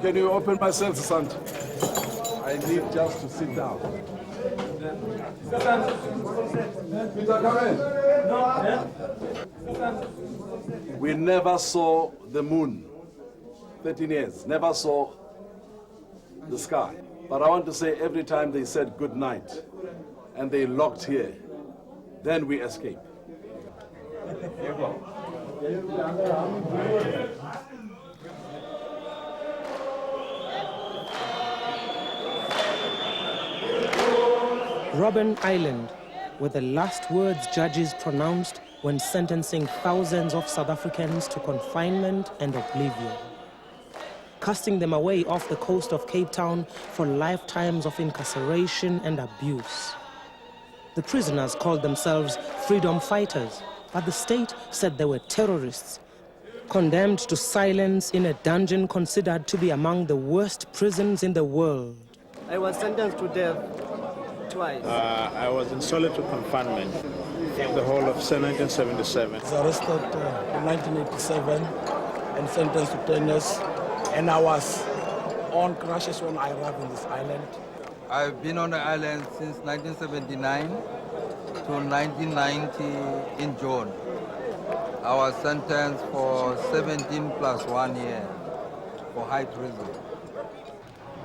Can you open myself, son? I need just to sit down. Peter, come in. We never saw the moon. 13 years, never saw the sky. But I want to say every time they said good night and they locked here, then we escape. Robben Island, were the last words judges pronounced when sentencing thousands of South Africans to confinement and oblivion, casting them away off the coast of Cape Town for lifetimes of incarceration and abuse. The prisoners called themselves freedom fighters, but the state said they were terrorists, condemned to silence in a dungeon considered to be among the worst prisons in the world. I was sentenced to death twice. I was in solitary confinement in the whole of 1977. I was arrested in 1987 and sentenced to 10 years. And I was on crashes when I arrived on this island. I've been on the island since 1979 to 1990 in June. I was sentenced for 17 plus 1 year for high treason.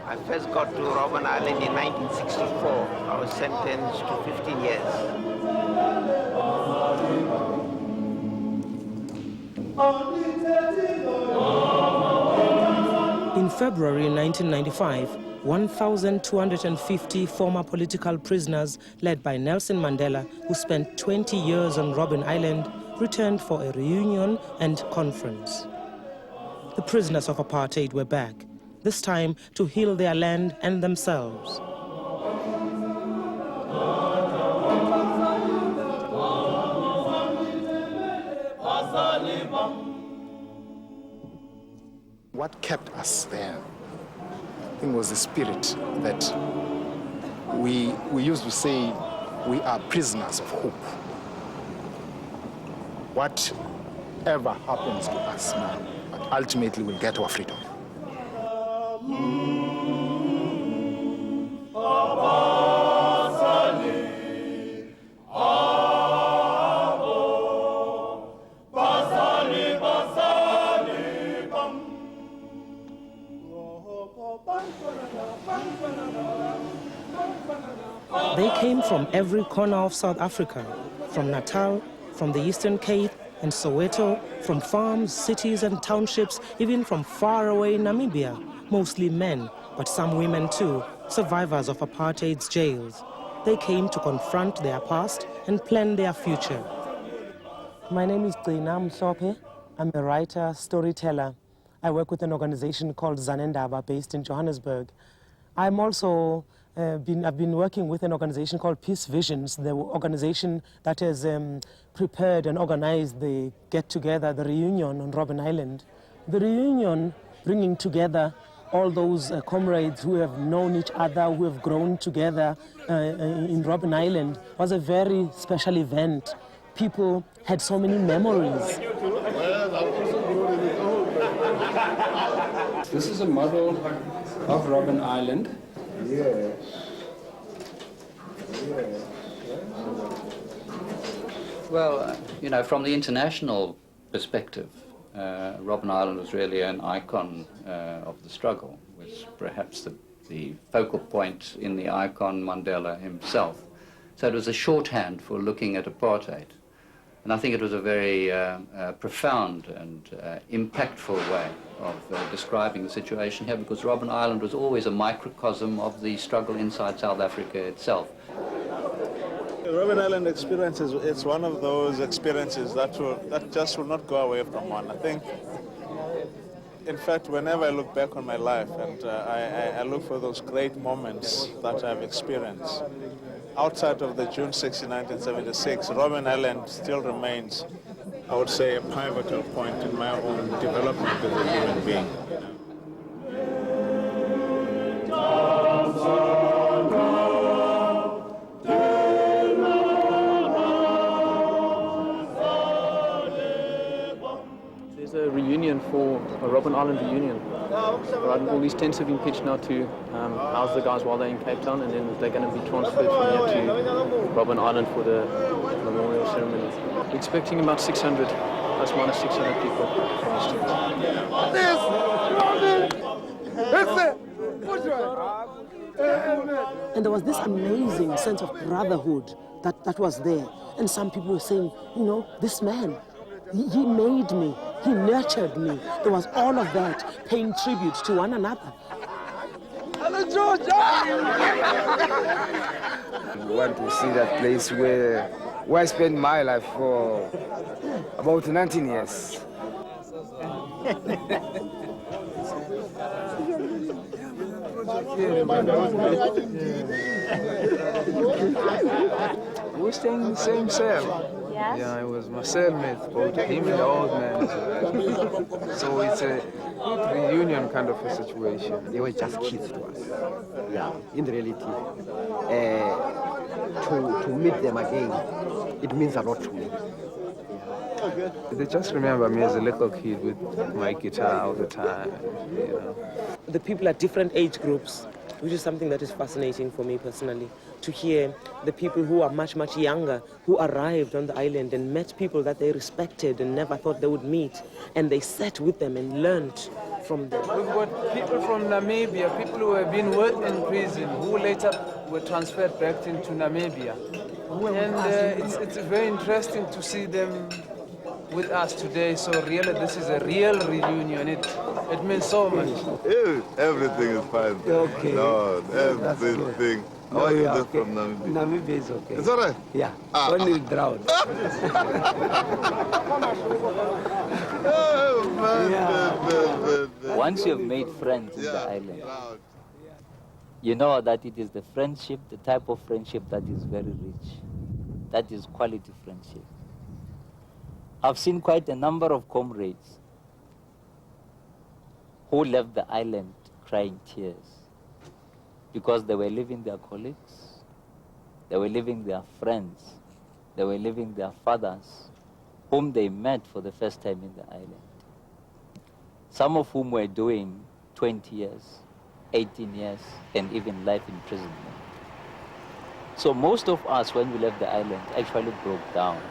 I first got to Robben Island in 1964. I was sentenced to 15 years. In February 1995, 1,250 former political prisoners led by Nelson Mandela, who spent 20 years on Robben Island, returned for a reunion and conference. The prisoners of apartheid were back, this time to heal their land and themselves. What kept us there, I think, was the spirit that we used to say we are prisoners of hope. Whatever happens to us now, but ultimately we'll get our freedom. They came from every corner of South Africa, from Natal, from the Eastern Cape and Soweto, from farms, cities and townships, even from faraway Namibia, mostly men, but some women too, survivors of apartheid's jails. They came to confront their past and plan their future. My name is Gcina Mhlophe. I'm a writer, storyteller. I work with an organization called Zanendaba, based in Johannesburg. I'm also I've been working with an organization called Peace Visions, the organization that has prepared and organized the get-together, the reunion on Robben Island. The reunion bringing together all those comrades who have known each other, who have grown together in Robben Island, was a very special event. People had so many memories. This is a model of Robben Island. Yes. Well, you know, from the international perspective, Robben Island was really an icon of the struggle, was perhaps the focal point in the icon Mandela himself. So it was a shorthand for looking at apartheid. And I think it was a very profound and impactful way of describing the situation here, because Robben Island was always a microcosm of the struggle inside South Africa itself. The Robben Island experience it's one of those experiences that just will not go away from one. I think, in fact, whenever I look back on my life and I look for those great moments that I've experienced, outside of the June 6, 1976, Robben Island still remains, I would say, a pivotal point in my own development as a human being. There's a reunion for a Robben Island reunion. Right, all these tents have been pitched now to house the guys while they're in Cape Town, and then they're going to be transferred from here to Robben Island for the memorial ceremony. We're expecting about 600, plus minus 600 people from these tents. And there was this amazing sense of brotherhood that was there. And some people were saying, you know, this man, he made me, he nurtured me. There was all of that, paying tribute to one another. Hello, George! We want to see that place where I spent my life for about 19 years. We're staying in the same cell. Yes. Yeah, it was my cellmate, both him and the old man. So it's a good reunion kind of a situation. They were just kids to us. Yeah, in reality, to meet them again, it means a lot to me. They just remember me as a little kid with my guitar all the time, you know. The people at different age groups, which is something that is fascinating for me personally, to hear the people who are much, much younger, who arrived on the island and met people that they respected and never thought they would meet, and they sat with them and learned from them. We've got people from Namibia, people who have been worked in prison, who later were transferred back into Namibia. And it's very interesting to see them with us today, so really this is a real reunion. It means so much. Everything is fine. Okay. No, everything. How are you from Namibia? Namibia is okay. It's all right? Yeah, only drowned. Once you've made friends in the island, you know that it is the friendship, the type of friendship that is very rich. That is quality friendship. I've seen quite a number of comrades who left the island crying tears because they were leaving their colleagues, they were leaving their friends, they were leaving their fathers, whom they met for the first time in the island. Some of whom were doing 20 years, 18 years, and even life imprisonment. So most of us, when we left the island, actually broke down,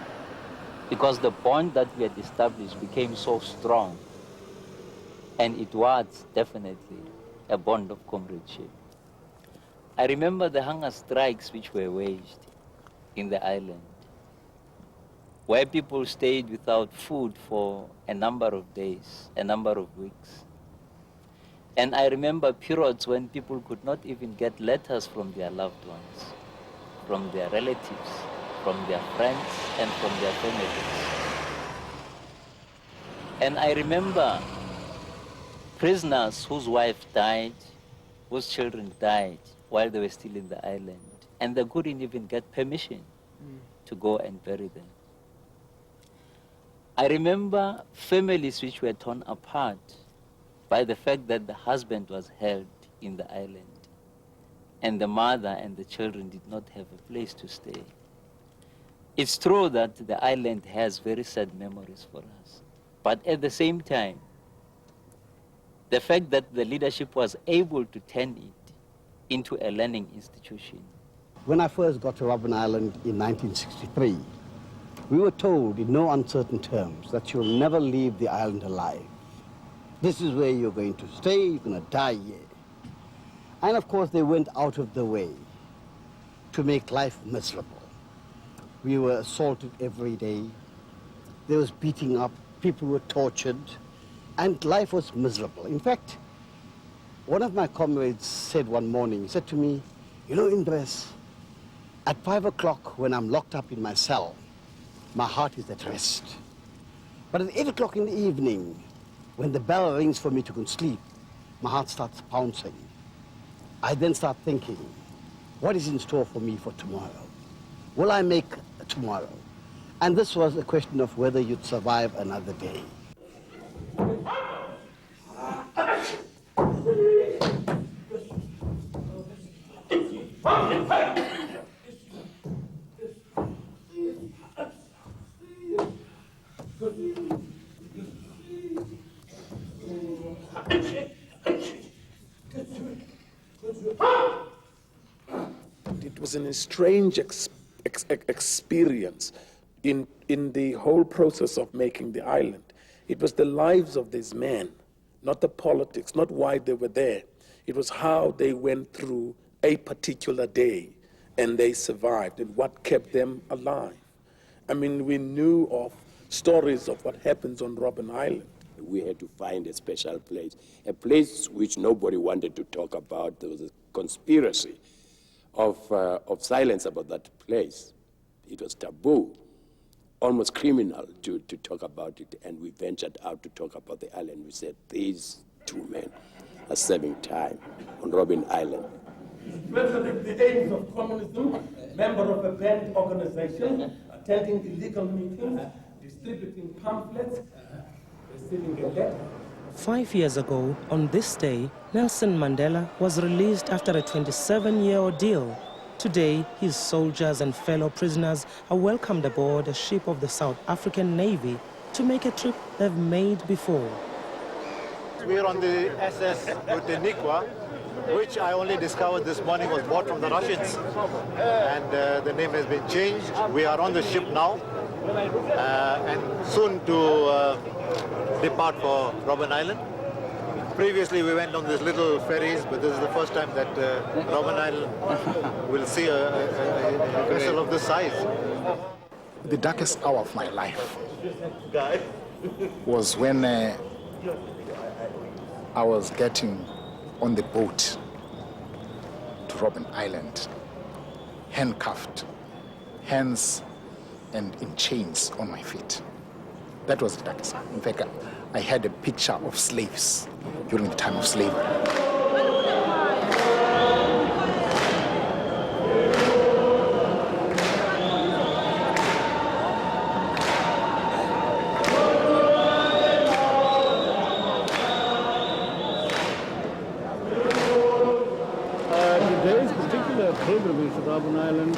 because the bond that we had established became so strong, and it was definitely a bond of comradeship. I remember the hunger strikes which were waged in the island, where people stayed without food for a number of days, a number of weeks. And I remember periods when people could not even get letters from their loved ones, from their relatives, from their friends, and from their families. And I remember prisoners whose wives died, whose children died while they were still in the island, and they couldn't even get permission to go and bury them. I remember families which were torn apart by the fact that the husband was held in the island, and the mother and the children did not have a place to stay. It's true that the island has very sad memories for us, but at the same time, the fact that the leadership was able to turn it into a learning institution. When I first got to Robben Island in 1963, we were told in no uncertain terms that you'll never leave the island alive. This is where you're going to stay, you're going to die here. And of course, they went out of the way to make life miserable. We were assaulted every day. There was beating up, people were tortured, and life was miserable. In fact, one of my comrades said one morning, he said to me, you know, Indres, at 5 o'clock when I'm locked up in my cell, my heart is at rest. But at 8 o'clock in the evening, when the bell rings for me to go and sleep, my heart starts pouncing. I then start thinking, what is in store for me for tomorrow? Will I make tomorrow? And this was a question of whether you'd survive another day. it was a strange experience in the whole process of making the island. It was the lives of these men, not the politics, not why they were there. It was how they went through a particular day and they survived and what kept them alive. I mean, we knew of stories of what happens on Robben Island. We had to find a special place, a place which nobody wanted to talk about. There was a conspiracy of silence about that place. It was taboo, almost criminal to talk about it, and we ventured out to talk about the island. We said, these two men are serving time on Robben Island. President, the aims of communism, member of a banned organization, attending illegal meetings, distributing pamphlets, receiving a letter. 5 years ago, on this day, Nelson Mandela was released after a 27-year ordeal. Today, his soldiers and fellow prisoners are welcomed aboard a ship of the South African Navy to make a trip they've made before. We're on the SS Uteniqua, which I only discovered this morning was bought from the Russians. And the name has been changed. We are on the ship now, and soon to depart for Robben Island. Previously we went on these little ferries, but this is the first time that Robben Island will see a vessel of this size. The darkest hour of my life was when I was getting on the boat to Robben Island, handcuffed, hands and in chains on my feet. That was the darkest hour. In fact, I had a picture of slaves during the time of slavery. Today's particular pilgrimage to Robben Island,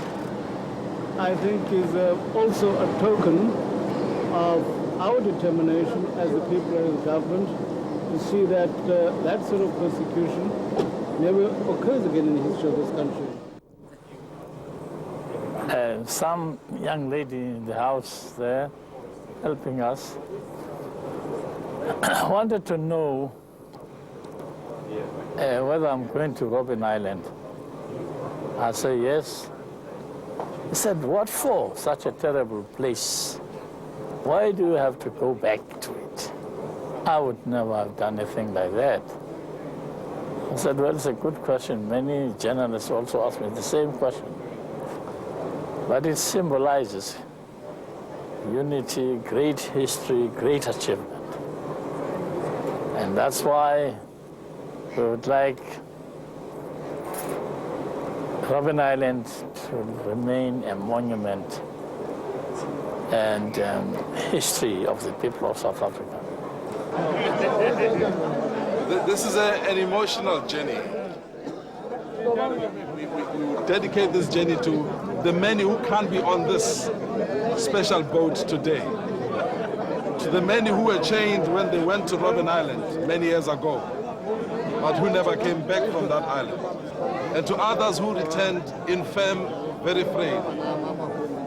I think, is also a token of our determination as the people and the government to see that that sort of persecution never occurs again in the history of this country. Some young lady in the house there helping us wanted to know whether I'm going to Robben Island. I said yes. He said, what for? Such a terrible place. Why do you have to go back to it? I would never have done anything like that. I said, well, it's a good question. Many journalists also ask me the same question. But it symbolizes unity, great history, great achievement. And that's why we would like Robben Island to remain a monument and history of the people of South Africa. This is an emotional journey. We dedicate this journey to the many who can't be on this special boat today. To the many who were chained when they went to Robben Island many years ago, but who never came back from that island. And to others who returned infirm, very frail.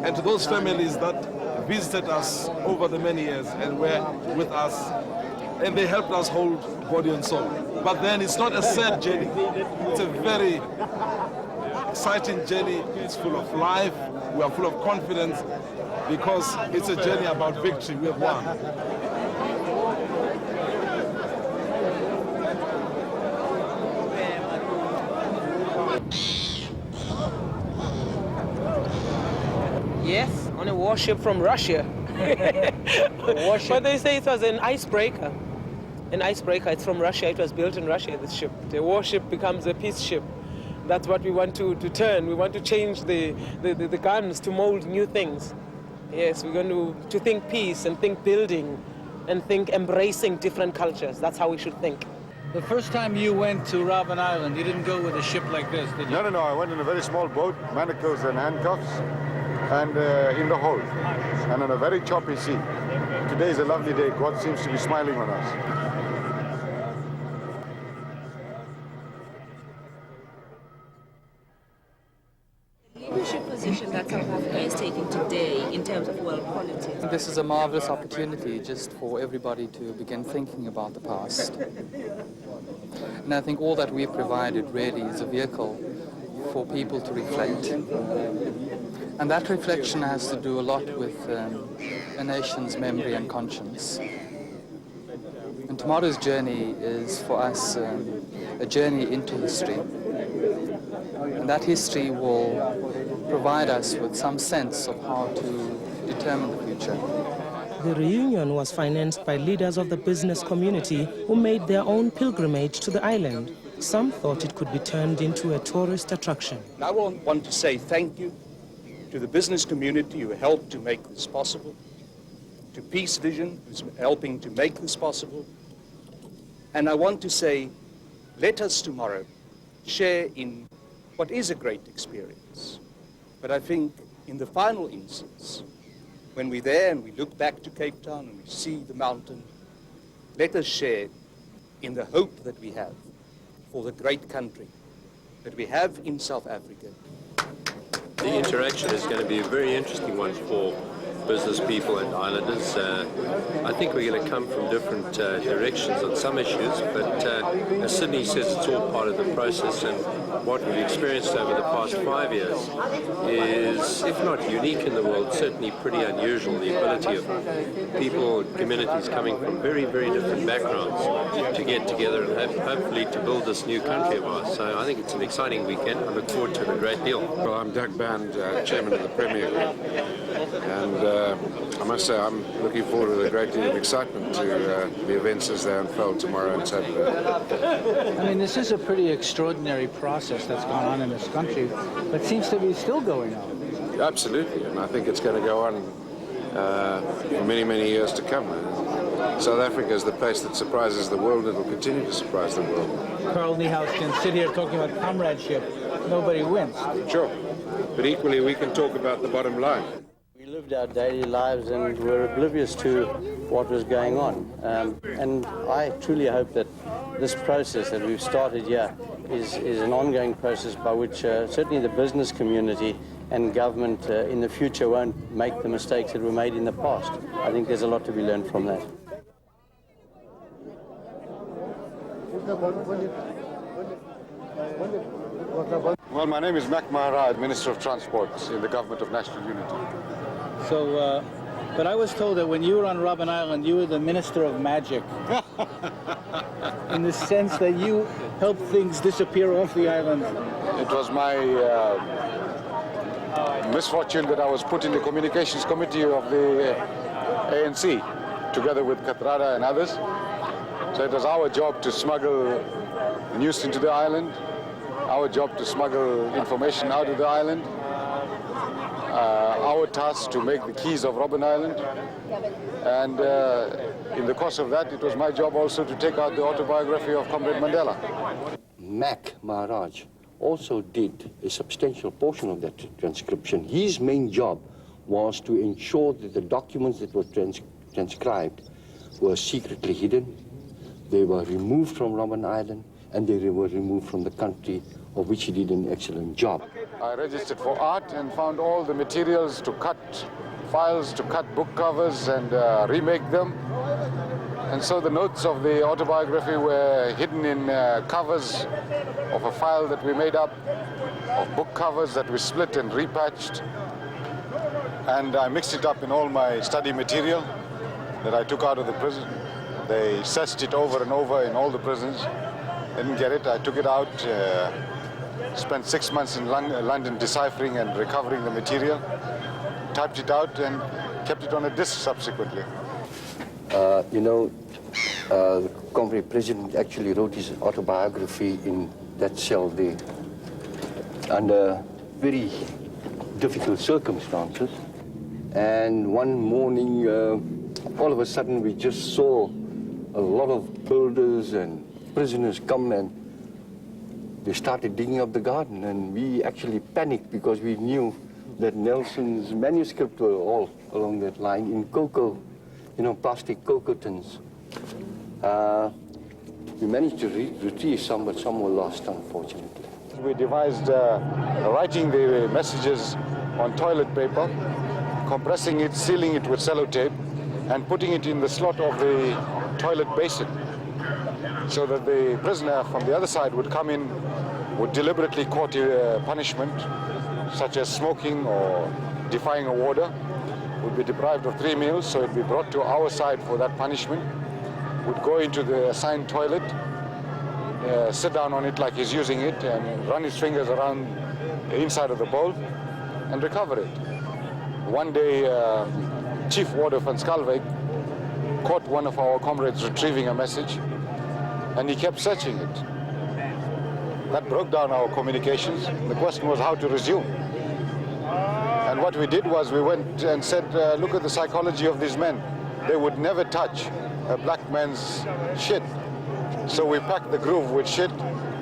And to those families that visited us over the many years and were with us, and they helped us hold body and soul. But then it's not a sad journey. It's a very exciting journey. It's full of life. We are full of confidence because it's a journey about victory. We have won. Yes, on a warship from Russia. But they say it was an icebreaker. An icebreaker, it's from Russia, it was built in Russia, this ship. The warship becomes a peace ship. That's what we want to turn. We want to change the guns to mold new things. Yes, we're going to think peace and think building and think embracing different cultures. That's how we should think. The first time you went to Robben Island, you didn't go with a ship like this, did you? No, I went in a very small boat, manacles and handcuffs, and in the hold, and on a very choppy sea. Today is a lovely day. God seems to be smiling on us. leadership position that South Africa is taking today in terms of world politics? This is a marvelous opportunity just for everybody to begin thinking about the past. And I think all that we've provided really is a vehicle for people to reflect. And that reflection has to do a lot with a nation's memory and conscience. And tomorrow's journey is for us a journey into history. And that history will provide us with some sense of how to determine the future. The reunion was financed by leaders of the business community who made their own pilgrimage to the island. Some thought it could be turned into a tourist attraction. I want to say thank you to the business community who helped to make this possible, to Peace Vision, who's helping to make this possible. And I want to say, let us tomorrow share in what is a great experience. But I think in the final instance, when we're there and we look back to Cape Town and we see the mountain, let us share in the hope that we have for the great country that we have in South Africa. The interaction is going to be a very interesting one for business people and islanders. I think we're going to come from different directions on some issues, but as Sydney says, it's all part of the process, and what we've experienced over the past 5 years is, if not unique in the world, certainly pretty unusual. The ability of people, communities coming from very, very different backgrounds to get together and hopefully to build this new country of ours. So I think it's an exciting weekend. I look forward to it a great deal. Well, I'm Doug Band, Chairman of the Premier Group, and I must say I'm looking forward with a great deal of excitement to the events as they unfold tomorrow and Saturday. I mean, this is a pretty extraordinary process that's gone on in this country, but seems to be still going on. Absolutely, and I think it's going to go on for many, many years to come. South Africa is the place that surprises the world. It will continue to surprise the world. Carl Niehaus can sit here talking about comradeship. Nobody wins. Sure, but equally we can talk about the bottom line. We lived our daily lives and were oblivious to what was going on. And I truly hope that this process that we've started here is an ongoing process by which certainly the business community and government in the future won't make the mistakes that were made in the past. I think there's a lot to be learned from that. Well, my name is Mac Maharaj, Minister of Transport in the Government of National Unity. So, but I was told that when you were on Robben Island, you were the Minister of Magic. In the sense that you helped things disappear off the island. It was my misfortune that I was put in the Communications Committee of the ANC, together with Katrada and others. So it was our job to smuggle news into the island, our job to smuggle information out of the island, our task to make the keys of Robben Island, and in the course of that, it was my job also to take out the autobiography of Comrade Mandela. Mac Maharaj also did a substantial portion of that transcription. His main job was to ensure that the documents that were transcribed were secretly hidden, they were removed from Robben Island, and they were removed from the country, of which he did an excellent job. I registered for art and found all the materials to cut files, to cut book covers and remake them. And so the notes of the autobiography were hidden in covers of a file that we made up, of book covers that we split and repatched. And I mixed it up in all my study material that I took out of the prison. They searched it over and over in all the prisons. Didn't get it. I took it out, spent 6 months in London deciphering and recovering the material, typed it out and kept it on a disc subsequently. The Comrade President actually wrote his autobiography in that cell there under very difficult circumstances. And one morning, all of a sudden, we just saw a lot of builders and prisoners come, and they started digging up the garden, and we actually panicked because we knew that Nelson's manuscript were all along that line in cocoa, plastic cocoa tins. We managed to retrieve some, but some were lost, unfortunately. we devised writing the messages on toilet paper, compressing it, sealing it with sellotape, and putting it in the slot of the toilet basin, so that the prisoner from the other side would come in, would deliberately court punishment, such as smoking or defying a warder, would be deprived of 3 meals, so it'd be brought to our side for that punishment, would go into the assigned toilet, sit down on it like he's using it, and run his fingers around the inside of the bowl and recover it. One day, Chief Warder van Schalwyk caught one of our comrades retrieving a message, and he kept searching it. That broke down our communications. The question was how to resume. And what we did was we went and said, look at the psychology of these men. They would never touch a black man's shit. So we packed the groove with shit.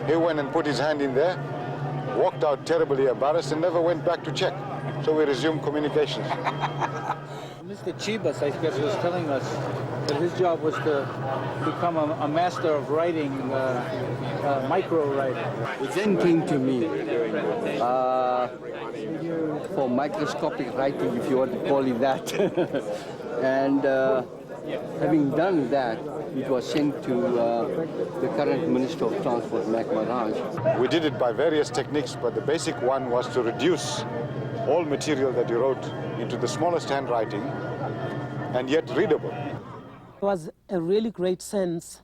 He went and put his hand in there, walked out terribly embarrassed, and never went back to check. So we resumed communications. Mr. Chibas, I guess, was telling us that his job was to become a master of writing, micro-writing. It then came to me for microscopic writing, if you want to call it that. And having done that, it was sent to the current Minister of Transport, Mac Maharaj. We did it by various techniques, but the basic one was to reduce all material that you wrote into the smallest handwriting and yet readable. It was a really great sense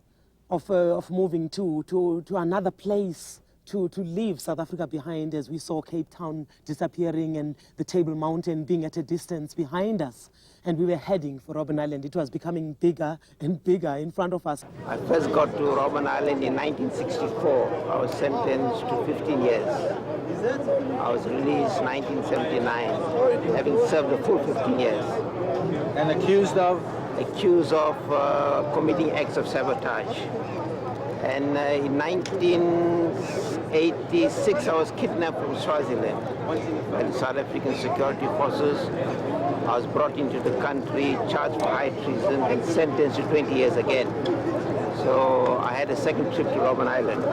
of moving to another place, to leave South Africa behind, as we saw Cape Town disappearing and the Table Mountain being at a distance behind us. And we were heading for Robben Island. It was becoming bigger and bigger in front of us. I first got to Robben Island in 1964. I was sentenced to 15 years. I was released in 1979, having served the full 15 years. And accused of? Accused of committing acts of sabotage. And in 1986, I was kidnapped from Swaziland by the South African security forces. I was brought into the country, charged for high treason, and sentenced to 20 years again. So I had a second trip to Robben Island.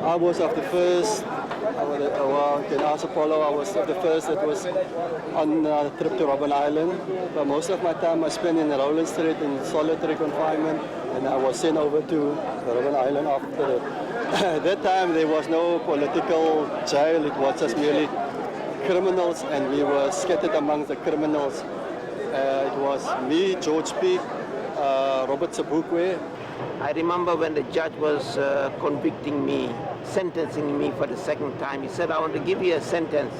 I was of the first, in Sao Paulo, I was of the first that was on a trip to Robben Island. But most of my time I spent in Rowland Street in solitary confinement, and I was sent over to Robben Island after that. At that time there was no political jail, it was just merely criminals, and we were scattered among the criminals. It was me, George Peak, Robert Sebukwe. I remember when the judge was convicting me, sentencing me for the second time, he said, I want to give you a sentence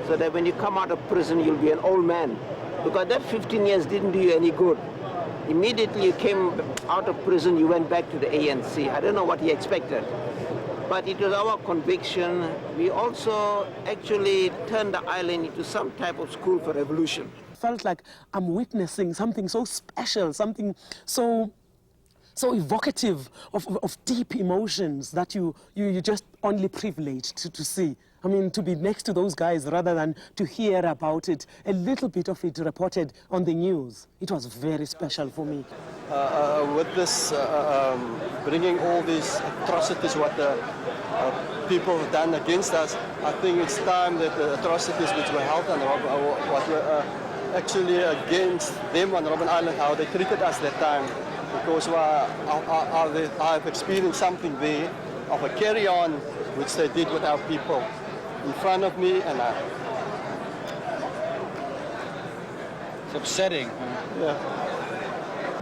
so that when you come out of prison, you'll be an old man. Because that 15 years didn't do you any good. Immediately you came out of prison, you went back to the ANC. I don't know what he expected. But it was our conviction. We also actually turned the island into some type of school for revolution. It felt like I'm witnessing something so special, something so evocative of deep emotions that you're just only privileged to see. I mean, to be next to those guys rather than to hear about it, a little bit of it reported on the news. It was very special for me. With this, bringing all these atrocities, what the people have done against us, I think it's time that the atrocities which were held on what were actually against them on Robben Island, how they treated us that time. Because I've experienced something there of a carry-on which they did with our people in front of me, and it's upsetting. Yeah.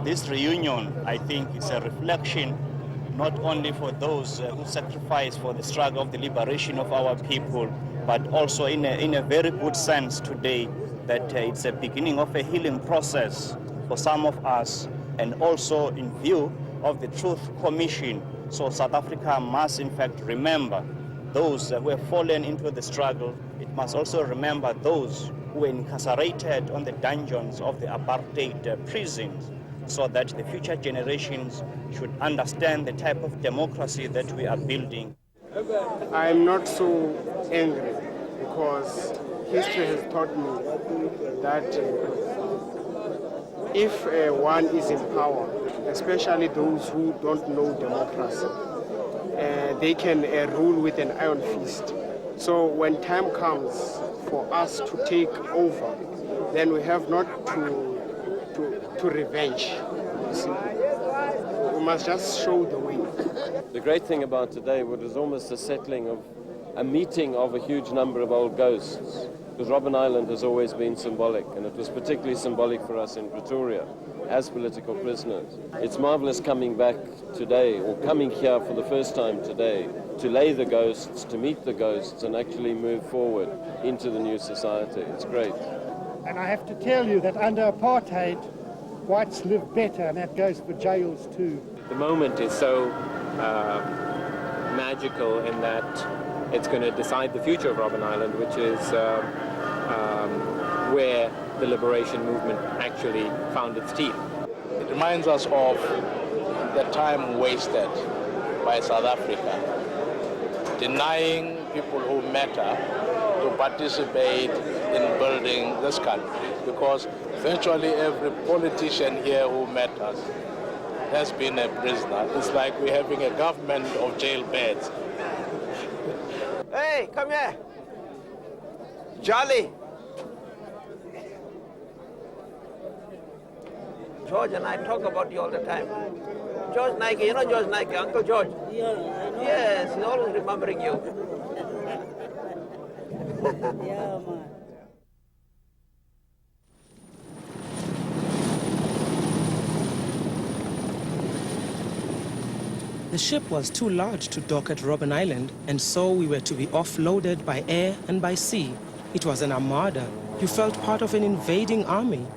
This reunion, I think, is a reflection not only for those who sacrificed for the struggle of the liberation of our people, but also in a very good sense today that it's a beginning of a healing process for some of us, and also in view of the Truth Commission. So South Africa must in fact remember those who have fallen into the struggle. It must also remember those who were incarcerated on the dungeons of the apartheid prisons, so that the future generations should understand the type of democracy that we are building. I'm not so angry because history has taught me that if one is in power, especially those who don't know democracy, they can rule with an iron fist. So when time comes for us to take over, then we have not to revenge. You see? We must just show the way. The great thing about today was almost a settling of a meeting of a huge number of old ghosts, because Robben Island has always been symbolic, and it was particularly symbolic for us in Pretoria as political prisoners. It's marvelous coming back today, or coming here for the first time today, to lay the ghosts, to meet the ghosts, and actually move forward into the new society. It's great. And I have to tell you that under apartheid, whites live better, and that goes for jails too. The moment is so magical in that it's going to decide the future of Robben Island, which is where the liberation movement actually found its teeth. It reminds us of the time wasted by South Africa, denying people who matter to participate in building this country, because virtually every politician here who matters has been a prisoner. It's like we're having a government of jail beds. Hey, come here. Jolly. George and I talk about you all the time. George Nike, you know George Nike, Uncle George? Yeah, I know. Yes, he's always remembering you. Yeah, man. The ship was too large to dock at Robben Island, and so we were to be offloaded by air and by sea. It was an armada. You felt part of an invading army.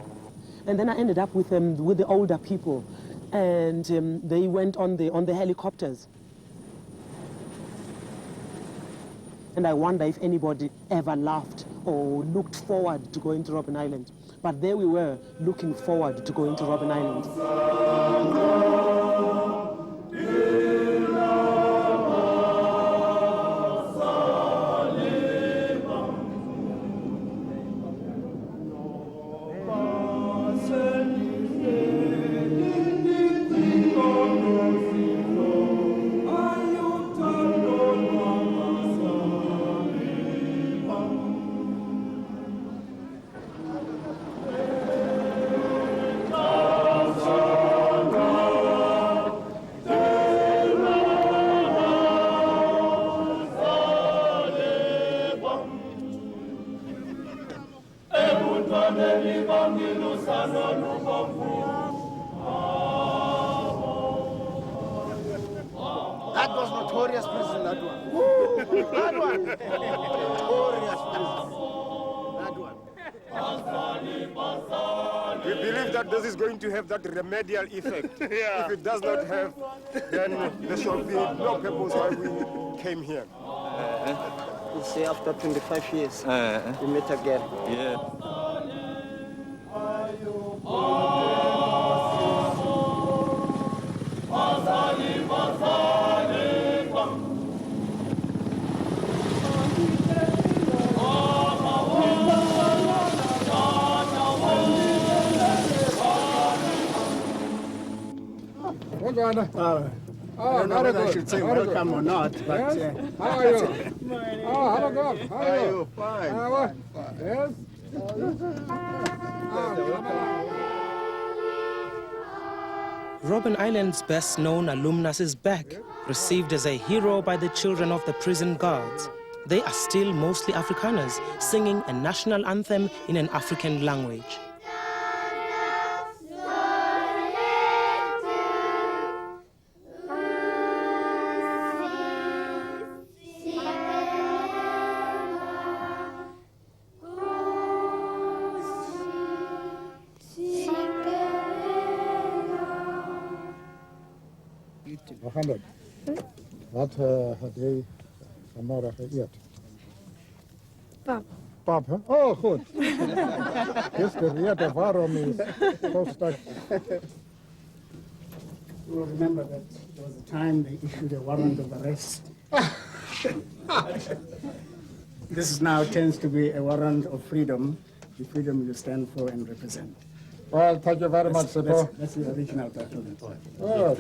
And then I ended up with the older people, and they went on the helicopters. And I wonder if anybody ever laughed or looked forward to going to Robben Island. But there we were, looking forward to going to Robben Island. That was notorious prison, that one. Woo! That one. Notorious prison. That one. We believe that this is going to have that remedial effect. If it does not have, then there shall be no purpose why we came here. We'll see after 25 years, we meet again. Yeah. I don't know whether I should say welcome or not, but... How are you? Oh, hello, God. How are you? Fine. Yes? Robben Island's best-known alumnus is back, received as a hero by the children of the prison guards. They are still mostly Afrikaners, singing a national anthem in an African language. Wat had jij vanmorgen gegeten? Pap. Pap, hè? Oh, goed. Gisteren eten, waarom is Kostak? You will remember that there was a time they issued a warrant of arrest. This now tends to be a warrant of freedom, the freedom you stand for and represent. Well, thank you very much, Sipo. That's the original document. Oh,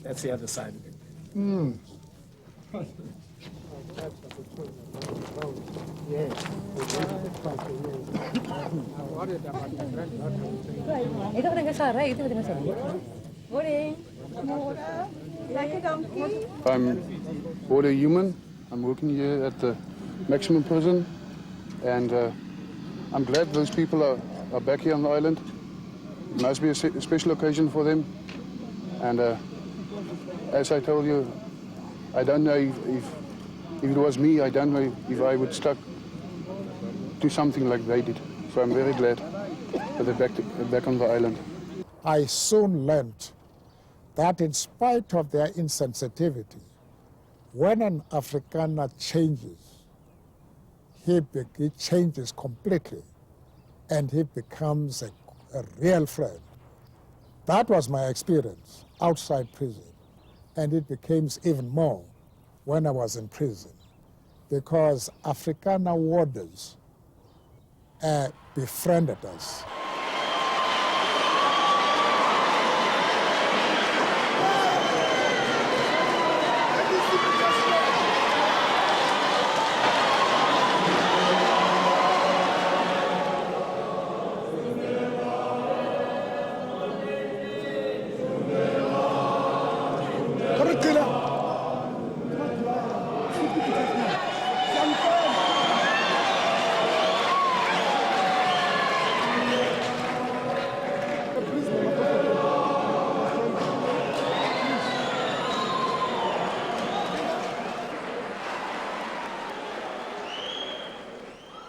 That's the other side of it. Mm. Itu dengan Sarah, itu dengan Sarah. Morning. Like a donkey. I'm border human. I'm working here at the maximum prison, and I'm glad those people are back here on the island. It must be a special occasion for them. And as I told you, I don't know if it was me, I don't know if I would stuck to something like they did. So I'm very glad that they're back on the island. I soon learned that in spite of their insensitivity, when an Afrikaner changes, he changes completely and he becomes a real friend. That was my experience outside prison, and it became even more when I was in prison, because Afrikaner warders befriended us.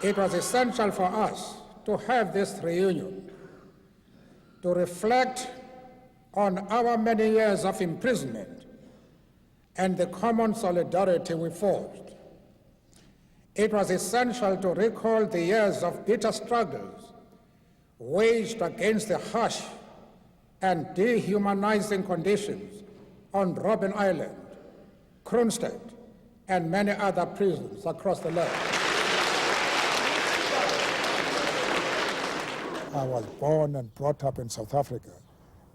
It was essential for us to have this reunion to reflect on our many years of imprisonment and the common solidarity we forged. It was essential to recall the years of bitter struggles waged against the harsh and dehumanizing conditions on Robben Island, Kroonstad, and many other prisons across the land. I was born and brought up in South Africa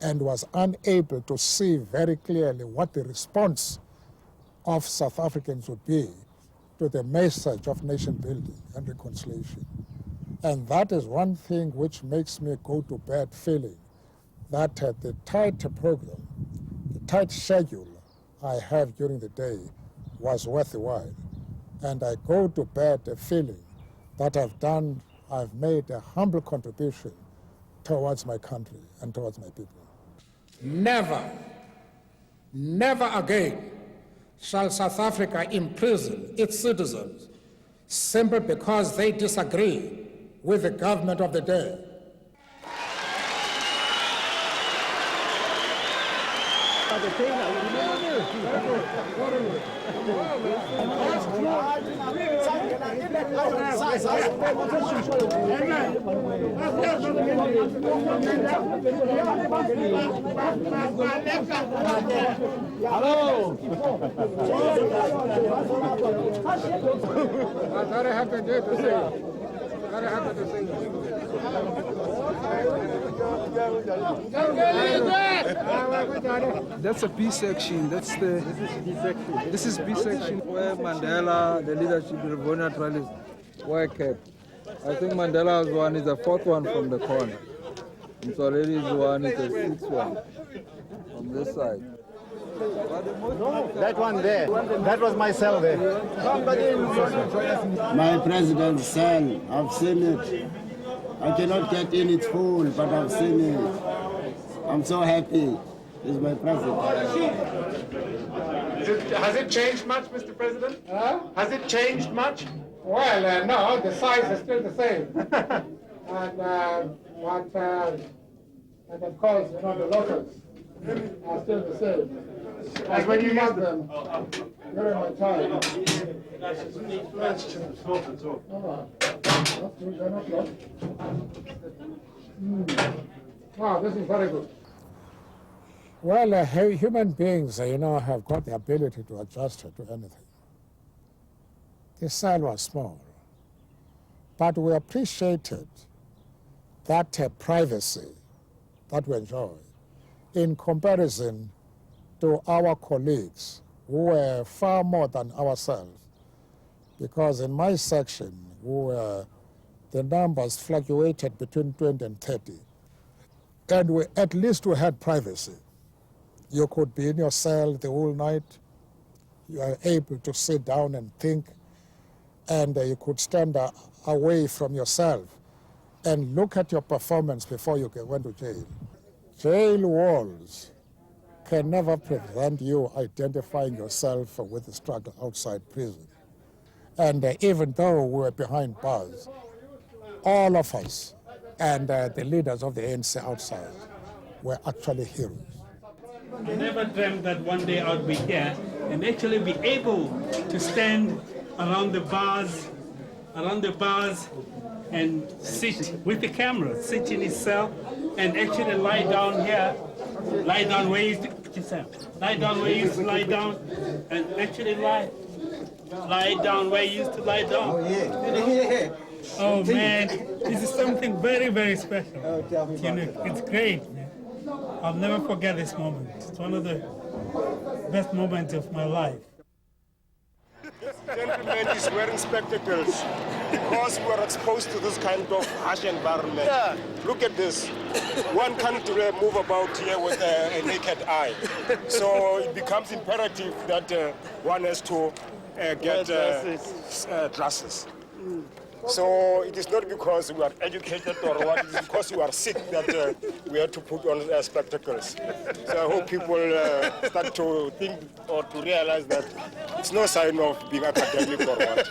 and was unable to see very clearly what the response of South Africans would be to the message of nation building and reconciliation. And that is one thing which makes me go to bed feeling that the tight program, the tight schedule I have during the day was worth the while. And I go to bed feeling that I've made a humble contribution towards my country and towards my people. Never, never again shall South Africa imprison its citizens simply because they disagree with the government of the day. Hello. I'm very happy to see you. Very happy to see you. That's a B section. This is B section where Mandela, the leadership revolutionary naturalists, work at. I think Mandela's one is the fourth one from the corner. Msoleli's one is the sixth one from this side. That one there, that was my cell there. My president's cell, I've seen it. I cannot get in it full, but I've seen it. I'm so happy. He's my president. Has it changed much, Mr. President? Has it changed much? Well, no, the size is still the same. And of course, the locals are still the same. As when you use them during my time. Wow, this is very good. Well, human beings, have got the ability to adjust to anything. The cell was small, but we appreciated that privacy that we enjoy in comparison to our colleagues who were far more than ourselves, because in my section, the numbers fluctuated between 20 and 30. And at least we had privacy. You could be in your cell the whole night. You are able to sit down and think, and you could stand away from yourself and look at your performance before you went to jail. Jail walls can never prevent you identifying yourself with the struggle outside prison. And even though we were behind bars, all of us and the leaders of the ANC outside were actually heroes. I never dreamt that one day I would be here and actually be able to stand around the bars and sit with the camera, sit in his cell and actually lie down here, lie down where he used to lie down and actually lie down where he used to lie down. Oh, yeah. Oh man, this is something very, very special. You know, it's great, man. I'll never forget this moment. It's one of the best moments of my life. This gentleman is wearing spectacles because we are exposed to this kind of harsh environment. Yeah. Look at this. One can't move about here with a naked eye. So it becomes imperative that one has to get glasses. So it is not because we are educated or what, it is because you are sick that we have to put on spectacles. So I hope people start to think or to realize that it's no sign of being academic or what.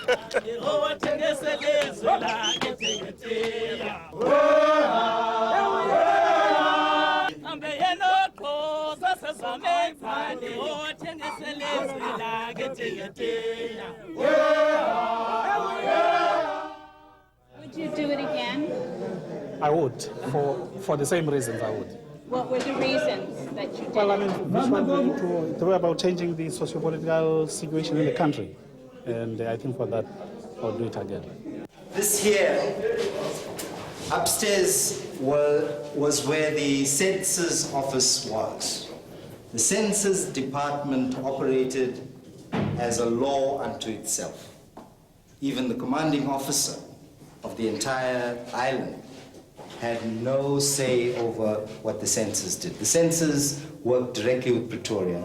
Would you do it again? I would, for the same reasons I would. What were the reasons that you did? Well, I mean, it was about changing the socio-political situation in the country. And I think for that, I'll do it again. This here, upstairs, was where the census office was. The census department operated as a law unto itself. Even the commanding officer of the entire island had no say over what the census did. The census worked directly with Pretoria.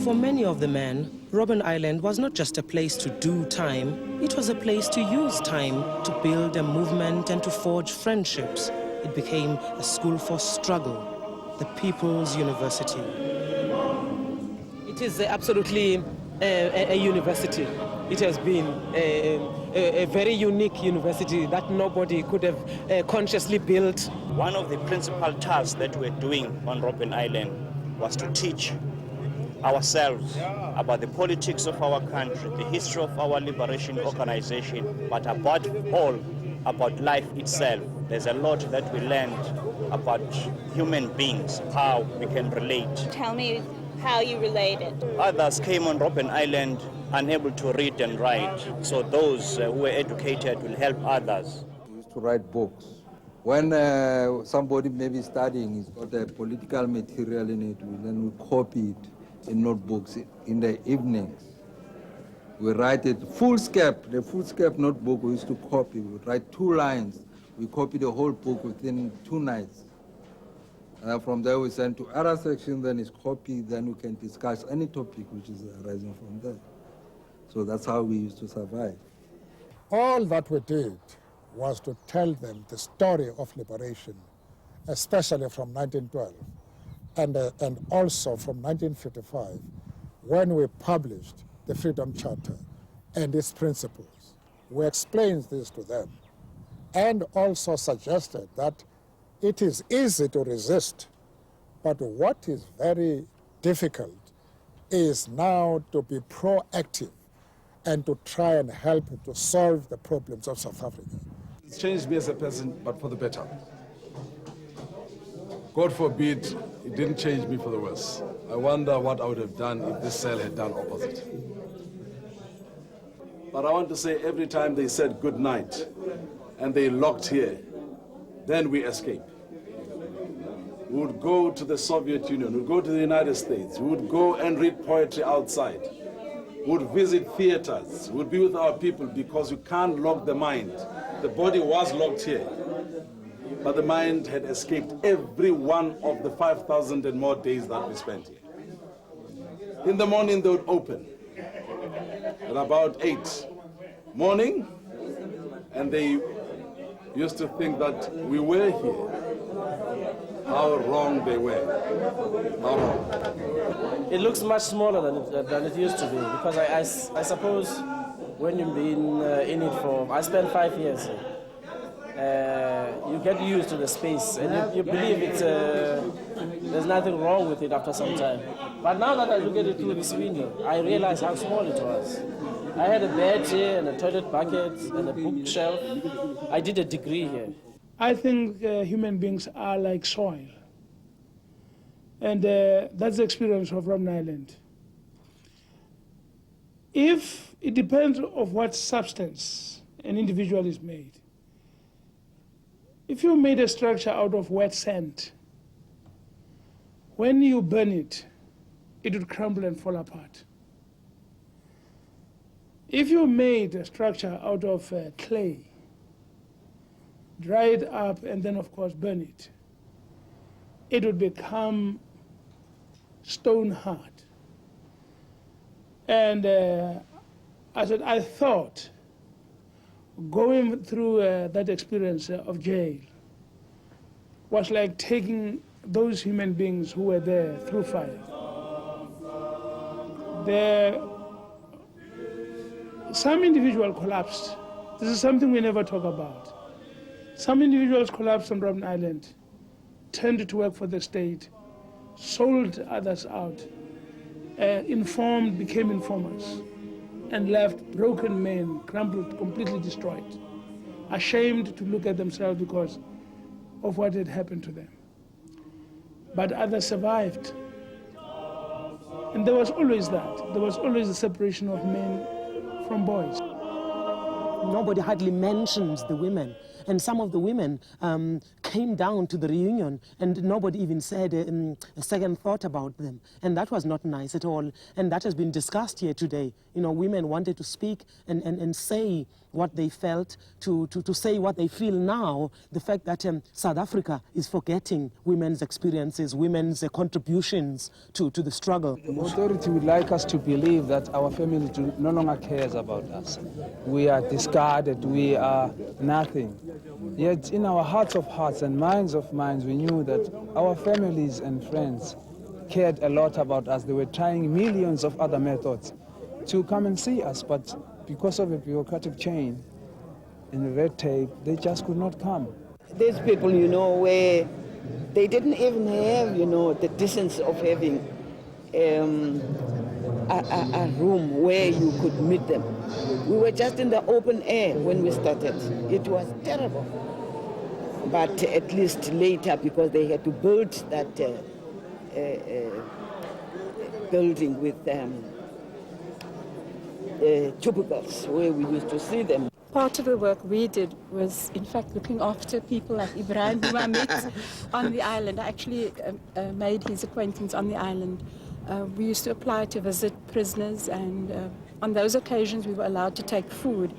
For many of the men, Robben Island was not just a place to do time, it was a place to use time to build a movement and to forge friendships. It became a school for struggle, the People's University. It is absolutely a university. It has been a very unique university that nobody could have consciously built. One of the principal tasks that we're doing on Robben Island was to teach ourselves about the politics of our country, the history of our liberation organization, but above all, about life itself. There's a lot that we learned about human beings, how we can relate. Tell me how you related. Others came on Robben Island unable to read and write, so those who were educated will help others. We used to write books. When somebody may be studying, he's got a political material in it, then we copy it in notebooks in the evenings. We write it foolscape, the foolscape notebook we used to copy. We would write 2 lines. We copy the whole book within 2 nights. And from there we send to other section, then it's copied, then we can discuss any topic which is arising from there. So that's how we used to survive. All that we did was to tell them the story of liberation, especially from 1912. And also from 1955, when we published the Freedom Charter and its principles. We explained this to them and also suggested that it is easy to resist, but what is very difficult is now to be proactive and to try and help to solve the problems of South Africa. It's changed me as a person, but for the better. God forbid it didn't change me for the worse. I wonder what I would have done if this cell had done opposite. But I want to say every time they said good night and they locked here, then we escape. We would go to the Soviet Union, we would go to the United States, we would go and read poetry outside, we would visit theaters, we would be with our people because you can't lock the mind. The body was locked here, but the mind had escaped every one of the 5,000 and more days that we spent here. In the morning they would open at about 8 morning, and they used to think that we were here. How wrong they were. How wrong. It looks much smaller than it used to be, because I suppose when you've been in it for, I spent 5 years here, you get used to the space and you believe it's, there's nothing wrong with it after some time. But now that I look at it through this window, I realize how small it was. I had a bed here and a toilet bucket and a bookshelf. I did a degree here. I think human beings are like soil. And that's the experience of Robben Island. If it depends on what substance an individual is made. If you made a structure out of wet sand, when you burn it, it would crumble and fall apart. If you made a structure out of clay, dry it up, and then, of course, burn it, it would become stone hard. And I thought, going through that experience of jail was like taking those human beings who were there through fire. Some individual collapsed. This is something we never talk about. Some individuals collapsed on Robben Island, turned to work for the state, sold others out, became informers, and left broken men, crumpled, completely destroyed, ashamed to look at themselves because of what had happened to them. But others survived. And there was always that. There was always the separation of men from boys. Nobody hardly mentions the women. And some of the women came down to the reunion and nobody even said a second thought about them. And that was not nice at all. And that has been discussed here today. You know, women wanted to speak and say what they felt, to say what they feel now. The fact that South Africa is forgetting women's experiences, women's contributions to the struggle. The authority would like us to believe that our family no longer cares about us. We are discarded, we are nothing. Yet in our hearts of hearts and minds of minds, we knew that our families and friends cared a lot about us. They were trying millions of other methods to come and see us, but because of a bureaucratic chain and the red tape, they just could not come. These people, you know, where they didn't even have, you know, the decency of having a room where you could meet them. We were just in the open air when we started. It was terrible. But at least later, because they had to build that building with tubicles where we used to see them. Part of the work we did was, in fact, looking after people like Ibrahim, who I met on the island. I actually made his acquaintance on the island. We used to apply to visit prisoners, and on those occasions we were allowed to take food.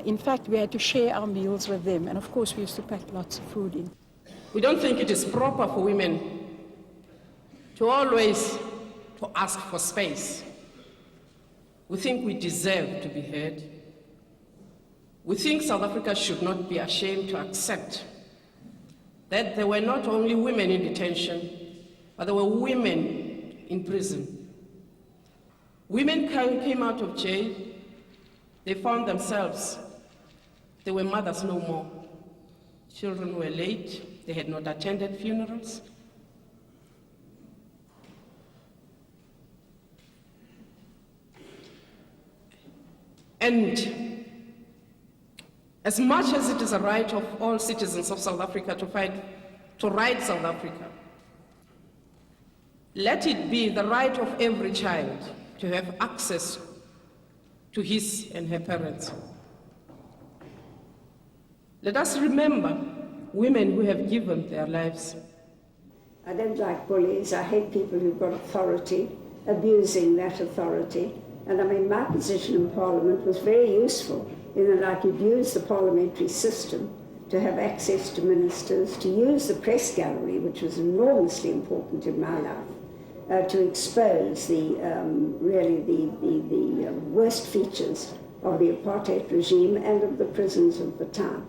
In fact, we had to share our meals with them, and of course we used to pack lots of food in. We don't think it is proper for women to always ask for space. We think we deserve to be heard. We think South Africa should not be ashamed to accept that there were not only women in detention, but there were women in prison. Women came out of jail, they found themselves, they were mothers no more. Children were late, they had not attended funerals. And as much as it is a right of all citizens of South Africa to fight to right South Africa, let it be the right of every child to have access to his and her parents. Let us remember women who have given their lives. I don't like bullies. I hate people who've got authority, abusing that authority. And I mean, my position in Parliament was very useful in that I could use the parliamentary system to have access to ministers, to use the press gallery, which was enormously important in my life, to expose the worst features of the apartheid regime and of the prisons of the time.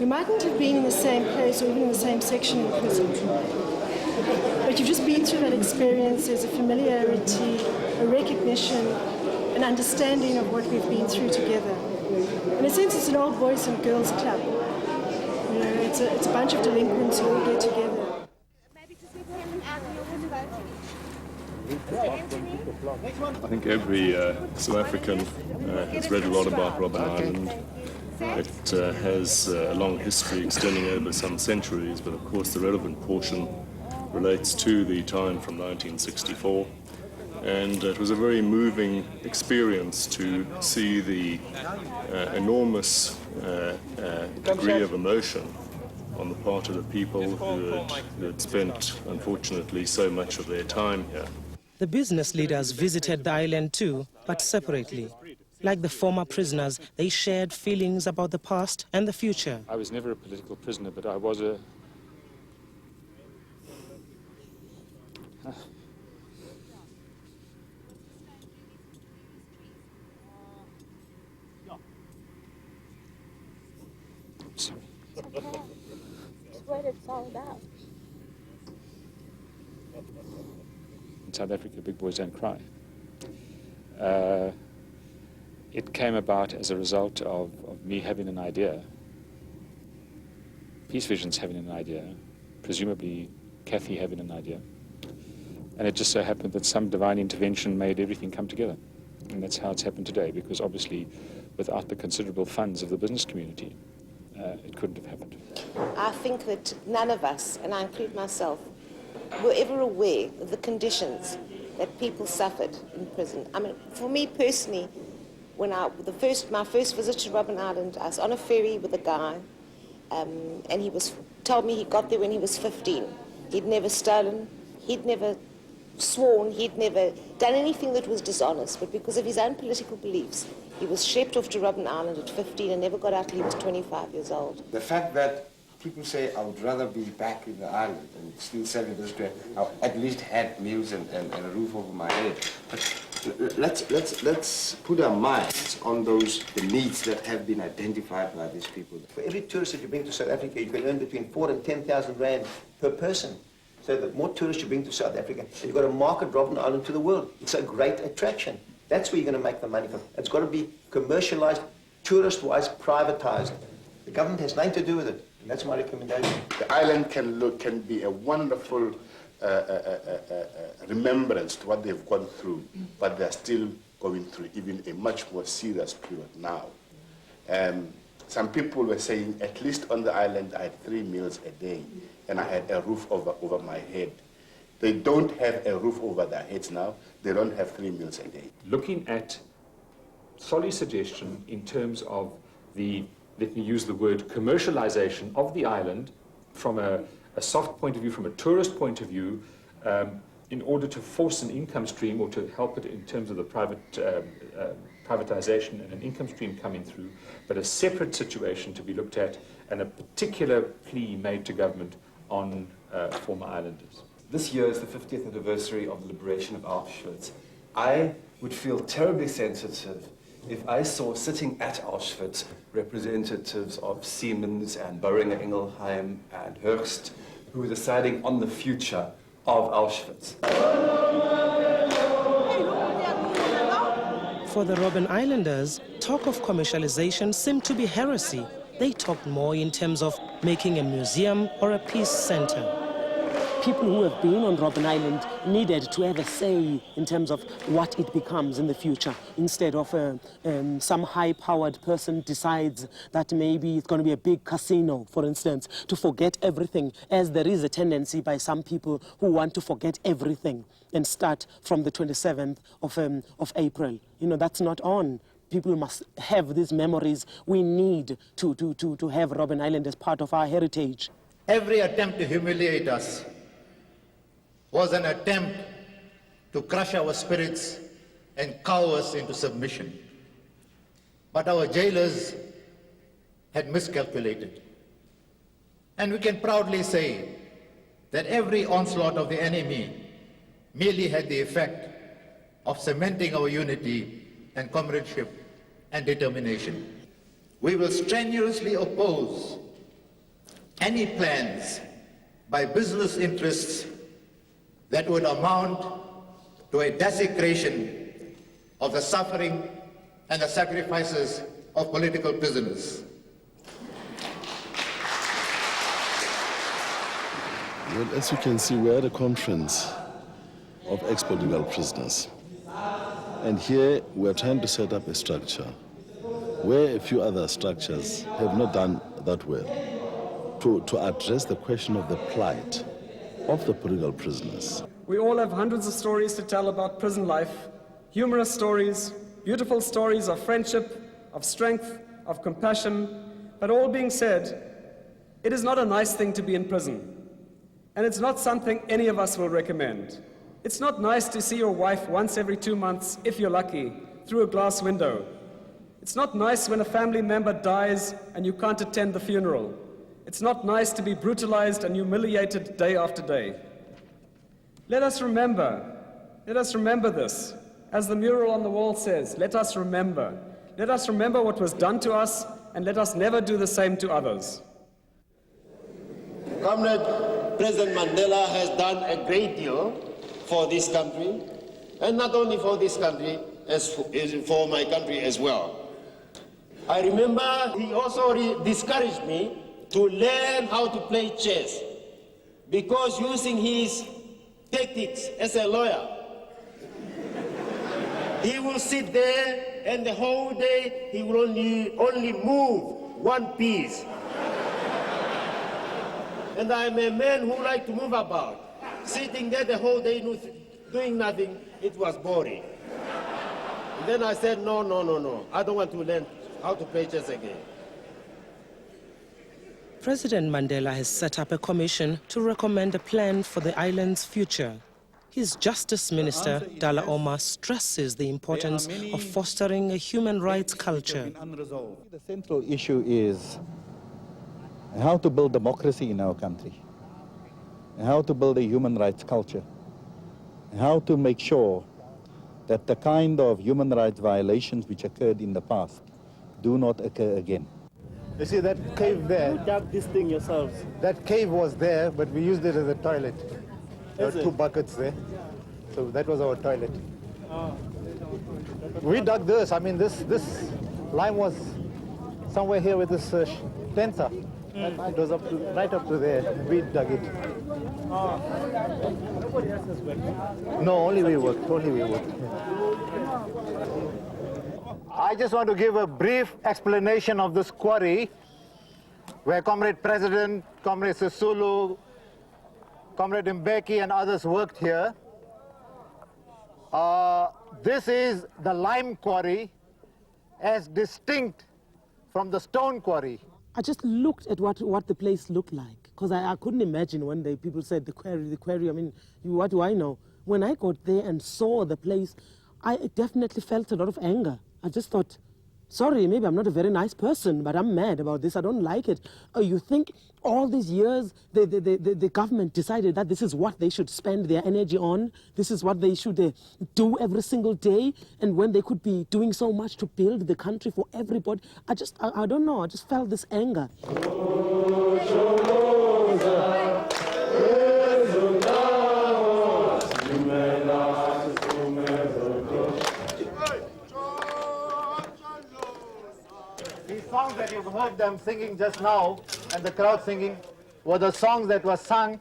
You mightn't have been in the same place or even in the same section in prison, but you've just been through that experience. There's a familiarity, a recognition, an understanding of what we've been through together. In a sense, it's an old boys and girls club. You know, it's a bunch of delinquents who all get together. I think every South African has read a lot about Robben Island. It has a long history extending over some centuries, but of course the relevant portion relates to the time from 1964. And it was a very moving experience to see the enormous degree of emotion on the part of the people who had spent, unfortunately, so much of their time here. The business leaders visited the island too, but separately. Like the former prisoners, they shared feelings about the past and the future. I was never a political prisoner, but I was a... Sorry. That's what it's all about. In South Africa, big boys don't cry. It came about as a result of me having an idea, Peace Visions having an idea, presumably Kathy having an idea. And it just so happened that some divine intervention made everything come together. And that's how it's happened today, because obviously without the considerable funds of the business community, it couldn't have happened. I think that none of us, and I include myself, were ever aware of the conditions that people suffered in prison. I mean, for me personally, when my first visit to Robben Island, I was on a ferry with a guy, and he told me he got there when he was 15. He'd never stolen, he'd never sworn, he'd never done anything that was dishonest, but because of his own political beliefs, he was shipped off to Robben Island at 15 and never got out till he was 25 years old. The fact that people say, I would rather be back in the island and still selling this grain, I at least had meals and a roof over my head. But let's put our minds on the needs that have been identified by these people. For every tourist that you bring to South Africa, you can earn between 4,000 and 10,000 rand per person. So the more tourists you bring to South Africa, you've got to market Robben Island to the world. It's a great attraction. That's where you're going to make the money from. It's got to be commercialized, tourist-wise, privatized. The government has nothing to do with it. And that's my recommendation. The island can be a wonderful remembrance to what they've gone through, but they're still going through even a much more serious period now. Some people were saying, at least on the island, I had 3 meals a day, and I had a roof over my head. They don't have a roof over their heads now. They don't have 3 meals a day. Looking at Solly's suggestion in terms of the, let me use the word, commercialization of the island from a soft point of view, from a tourist point of view, in order to force an income stream or to help it in terms of the privatization and an income stream coming through, but a separate situation to be looked at and a particular plea made to government on former islanders. This year is the 50th anniversary of the liberation of Auschwitz. I would feel terribly sensitive if I saw sitting at Auschwitz representatives of Siemens and Boehringer Ingelheim and Höchst who were deciding on the future of Auschwitz. For the Robben Islanders, talk of commercialization seemed to be heresy. They talked more in terms of making a museum or a peace center. people who have been on Robben Island needed to have a say in terms of what it becomes in the future, instead of some high-powered person decides that maybe it's going to be a big casino, for instance, to forget everything, as there is a tendency by some people who want to forget everything and start from the 27th of April. You know, that's not on. People must have these memories. We need to have Robben Island as part of our heritage. Every attempt to humiliate us was an attempt to crush our spirits and cow us into submission. But our jailers had miscalculated. And we can proudly say that every onslaught of the enemy merely had the effect of cementing our unity and comradeship and determination. We will strenuously oppose any plans by business interests that would amount to a desecration of the suffering and the sacrifices of political prisoners. Well, as you can see, we're at a conference of ex-political prisoners. And here we're trying to set up a structure where a few other structures have not done that well to address the question of the plight of the political prisoners. We all have hundreds of stories to tell about prison life, humorous stories, beautiful stories of friendship, of strength, of compassion, but all being said, it is not a nice thing to be in prison. And it's not something any of us will recommend. It's not nice to see your wife once every 2 months, if you're lucky, through a glass window. It's not nice when a family member dies and you can't attend the funeral. It's not nice to be brutalized and humiliated day after day. Let us remember this. As the mural on the wall says, let us remember. Let us remember what was done to us, and let us never do the same to others. Comrade President Mandela has done a great deal for this country, and not only for this country, as for my country as well. I remember he also discouraged me to learn how to play chess, because using his tactics as a lawyer, he will sit there and the whole day he will only move one piece. And I'm a man who like to move about. Sitting there the whole day doing nothing, it was boring. And then I said, no, I don't want to learn how to play chess again. President Mandela has set up a commission to recommend a plan for the island's future. His Justice Minister, Dala Omar, stresses the importance of fostering a human rights culture. The central issue is how to build democracy in our country, how to build a human rights culture, how to make sure that the kind of human rights violations which occurred in the past do not occur again. You see that cave there? You dug this thing yourselves. That cave was there, but we used it as a toilet. There were 2 buckets there. So that was our toilet. We dug this. I mean, this lime was somewhere here with this tensor. It was right up to there. We dug it. Nobody else has worked. No, only we worked. I just want to give a brief explanation of this quarry where Comrade President, Comrade Sisulu, Comrade Mbeki and others worked here. This is the lime quarry as distinct from the stone quarry. I just looked at what the place looked like, because I couldn't imagine when people said the quarry, I mean, what do I know? When I got there and saw the place, I definitely felt a lot of anger. I just thought, sorry, maybe I'm not a very nice person, but I'm mad about this. I don't like it. You think all these years the government decided that this is what they should spend their energy on, this is what they should do every single day, and when they could be doing so much to build the country for everybody. I don't know, I just felt this anger. Songs that you've heard them singing just now, and the crowd singing, were the songs that were sung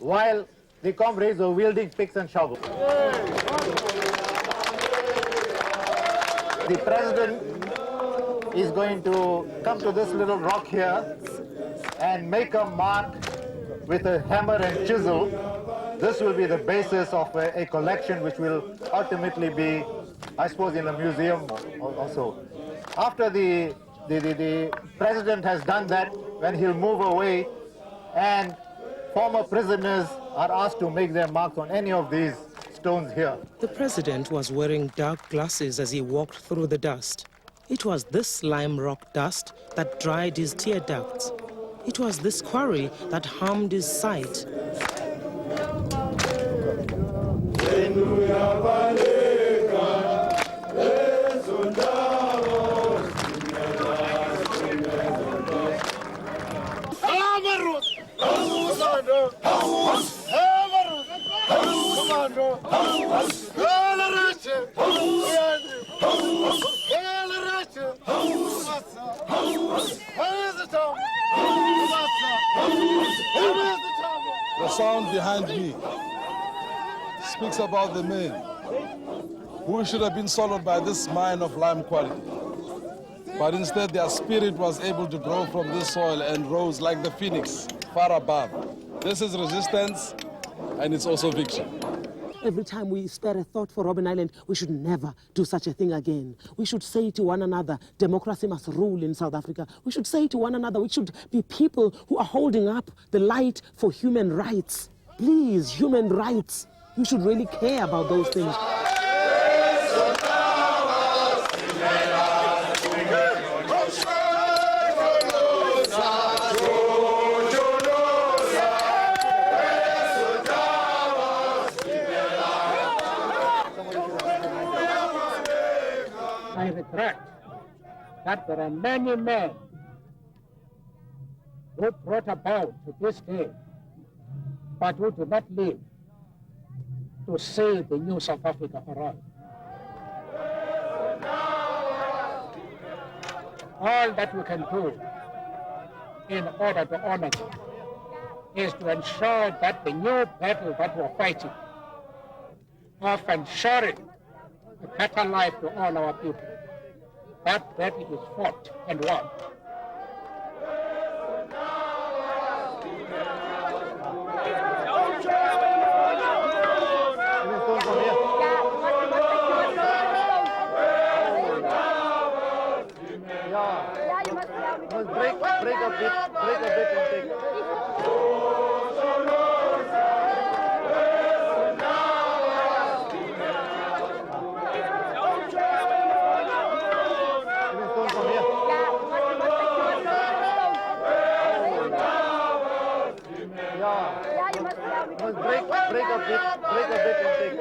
while the comrades were wielding picks and shovels. The president is going to come to this little rock here and make a mark with a hammer and chisel. This will be the basis of a collection which will ultimately be, I suppose, in a museum or so. After the president has done that, when he'll move away and former prisoners are asked to make their marks on any of these stones here. The president was wearing dark glasses as he walked through the dust. It was this lime rock dust that dried his tear ducts. It was this quarry that harmed his sight. The sound behind me speaks about the men who should have been swallowed by this mine of lime quality. But instead their spirit was able to grow from this soil and rose like the phoenix far above. This is resistance, and it's also victory. Every time we spare a thought for Robben Island, we should never do such a thing again. We should say to one another, democracy must rule in South Africa. We should say to one another, we should be people who are holding up the light for human rights. Please, human rights. You should really care about those things. I regret that there are many men who brought about to this day, but who do not live to see the new South Africa arrive. All that we can do in order to honor them is to ensure that the new battle that we're fighting of ensuring a better life to all our people, that battle is fought and won. Break a bit and take it. Break a bit and take it.